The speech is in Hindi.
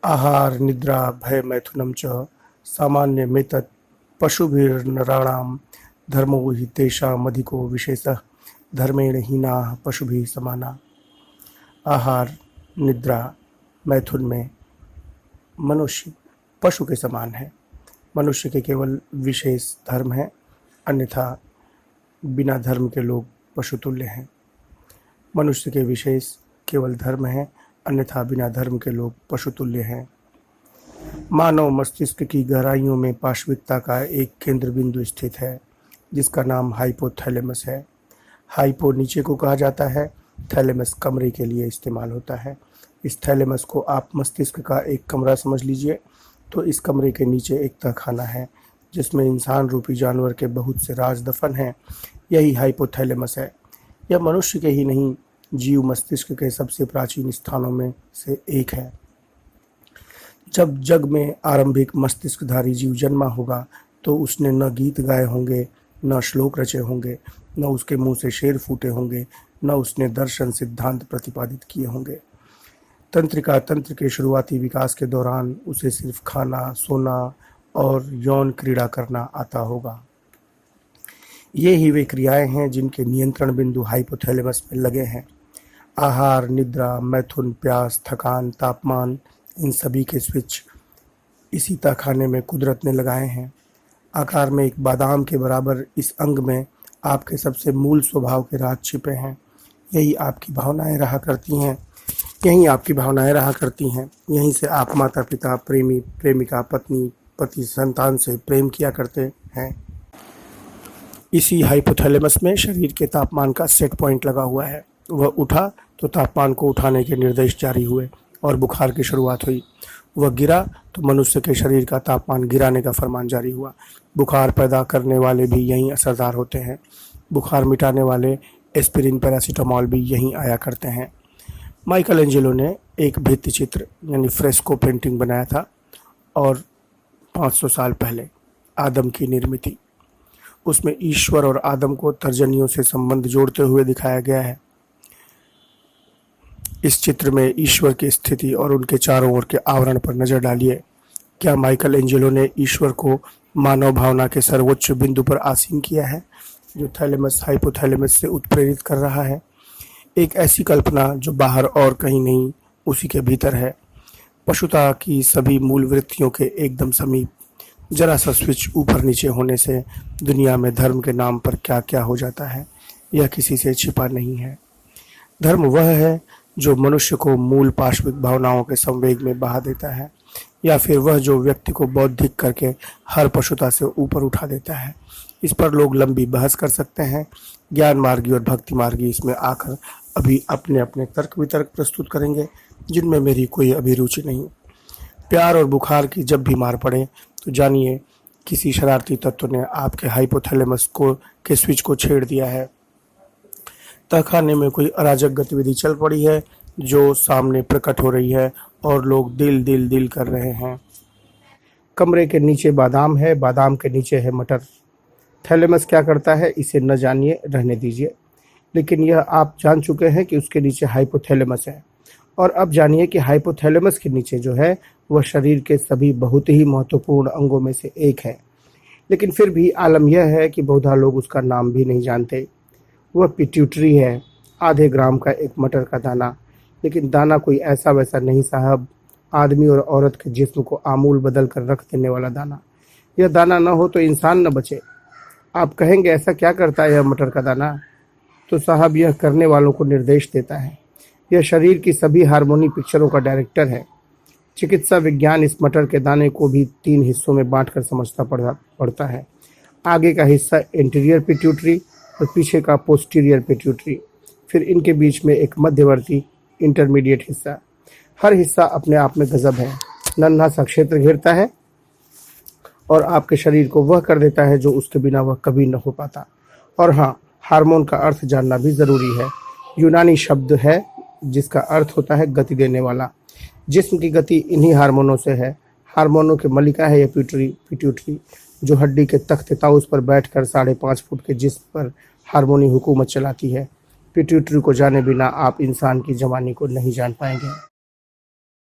आहार निद्रा भय मैथुनं च सामान्यमेतत् पशुभिर्नराणां धर्मो हि तेषामधिको विशेषः धर्मेण हीनाः पशुभिः समानाः। आहार निद्रा मैथुन में मनुष्य पशु के समान है। मनुष्य के केवल विशेष धर्म है, अन्यथा बिना धर्म के लोग पशुतुल्य हैं। मनुष्य के विशेष केवल धर्म है, अन्यथा बिना धर्म के लोग पशुतुल्य हैं। मानव मस्तिष्क की गहराइयों में पाशविकता का एक केंद्र बिंदु स्थित है, जिसका नाम हाइपोथैलेमस है। हाइपो नीचे को कहा जाता है, थैलेमस कमरे के लिए इस्तेमाल होता है। इस थैलेमस को आप मस्तिष्क का एक कमरा समझ लीजिए। तो इस कमरे के नीचे एक तहखाना है, जिसमें इंसान रूपी जानवर के बहुत से राज दफन हैं। यही हाइपोथैलेमस है। यह मनुष्य के ही नहीं, जीव मस्तिष्क के सबसे प्राचीन स्थानों में से एक है। जब जग में आरंभिक मस्तिष्कधारी जीव जन्मा होगा, तो उसने न गीत गाए होंगे, न श्लोक रचे होंगे, न उसके मुंह से शेर फूटे होंगे, न उसने दर्शन सिद्धांत प्रतिपादित किए होंगे। तंत्रिका तंत्र के शुरुआती विकास के दौरान उसे सिर्फ खाना, सोना और यौन क्रीड़ा करना आता होगा। ये ही वे क्रियाएं हैं जिनके नियंत्रण बिंदु हाइपोथैलेमस में लगे हैं। आहार, निद्रा, मैथुन, प्यास, थकान, तापमान, इन सभी के स्विच इसी तहखाने में कुदरत ने लगाए हैं। आकार में एक बादाम के बराबर इस अंग में आपके सबसे मूल स्वभाव के राज छिपे हैं। यही आपकी भावनाएं रहा करती हैं। यहीं से आप माता पिता, प्रेमी प्रेमिका, पत्नी पति, संतान से प्रेम किया करते हैं। इसी हाइपोथैलेमस में शरीर के तापमान का सेट पॉइंट लगा हुआ है। वह उठा तो तापमान को उठाने के निर्देश जारी हुए और बुखार की शुरुआत हुई। वह गिरा तो मनुष्य के शरीर का तापमान गिराने का फरमान जारी हुआ। बुखार पैदा करने वाले भी यहीं असरदार होते हैं। बुखार मिटाने वाले एस्पिरिन, पैरासीटामॉल भी यहीं आया करते हैं। माइकल एंजेलो ने एक भित्ति चित्र यानी फ्रेस्को पेंटिंग बनाया था, और 500 साल पहले आदम की निर्मिति। उसमें ईश्वर और आदम को तर्जनियों से संबंध जोड़ते हुए दिखाया गया है। इस चित्र में ईश्वर की स्थिति और उनके चारों ओर के आवरण पर नजर डालिए। क्या माइकल एंजेलो ने ईश्वर को मानव भावना के सर्वोच्च बिंदु पर आसीन किया है, जो थैलेमस हाइपोथैलेमस से उत्प्रेरित कर रहा है? एक ऐसी कल्पना जो बाहर और कहीं नहीं, उसी के भीतर है। पशुता की सभी मूल वृत्तियों के एकदम समीप। जरा सा स्विच ऊपर नीचे होने से दुनिया में धर्म के नाम पर क्या क्या हो जाता है, यह किसी से छिपा नहीं है। धर्म वह है जो मनुष्य को मूल पाशविक भावनाओं के संवेग में बहा देता है, या फिर वह जो व्यक्ति को बौद्धिक करके हर पशुता से ऊपर उठा देता है। इस पर लोग लंबी बहस कर सकते हैं। ज्ञान मार्गी और भक्ति मार्गी इसमें आकर अभी अपने अपने तर्क वितर्क प्रस्तुत करेंगे, जिनमें मेरी कोई अभिरुचि नहीं। प्यार और बुखार की जब भी मार पड़े, तो जानिए किसी शरारती तत्व ने आपके हाइपोथैलेमस को के स्विच को छेड़ दिया है। तहखाने में कोई अराजक गतिविधि चल पड़ी है, जो सामने प्रकट हो रही है, और लोग दिल दिल दिल कर रहे हैं। कमरे के नीचे बादाम है, बादाम के नीचे है मटर। थैलेमस क्या करता है, इसे न जानिए, रहने दीजिए। लेकिन यह आप जान चुके हैं कि उसके नीचे हाइपोथैलेमस है। और अब जानिए कि हाइपोथैलेमस के नीचे जो है, वह शरीर के सभी बहुत ही महत्वपूर्ण अंगों में से एक है। लेकिन फिर भी आलम यह है कि बहुधा लोग उसका नाम भी नहीं जानते। वह पिट्यूटरी है, आधे ग्राम का एक मटर का दाना। लेकिन दाना कोई ऐसा वैसा नहीं साहब, आदमी और औरत के जिस्म को आमूल बदल कर रख देने वाला दाना। यह दाना न हो तो इंसान न बचे। आप कहेंगे ऐसा क्या करता है यह मटर का दाना? तो साहब, यह करने वालों को निर्देश देता है। यह शरीर की सभी हार्मोनी पिक्चरों का डायरेक्टर है। चिकित्सा विज्ञान इस मटर के दाने को भी 3 हिस्सों में बांटकर समझता पड़ता है। आगे का हिस्सा एंटीरियर पिट्यूटरी और पीछे का पोस्टीरियर पिट्यूटरी, फिर इनके बीच में एक मध्यवर्ती इंटरमीडिएट हिस्सा। हर हिस्सा अपने आप में गजब है। नन्हा सा क्षेत्र घेरता है और आपके शरीर को वह कर देता है जो उसके बिना वह कभी न हो पाता। और हाँ, हार्मोन का अर्थ जानना भी जरूरी है। यूनानी शब्द है जिसका अर्थ होता है गति देने वाला। जिस्म की गति इन्हीं हार्मोनों से है। हार्मोनों की मलिका है यह पिट्यूटरी, जो हड्डी के तख्ते ताउस पर बैठकर 5.5 फुट के जिस्म पर हार्मोनी हुकूमत चलाती है। पिट्यूटरी को जाने बिना आप इंसान की जवानी को नहीं जान पाएंगे।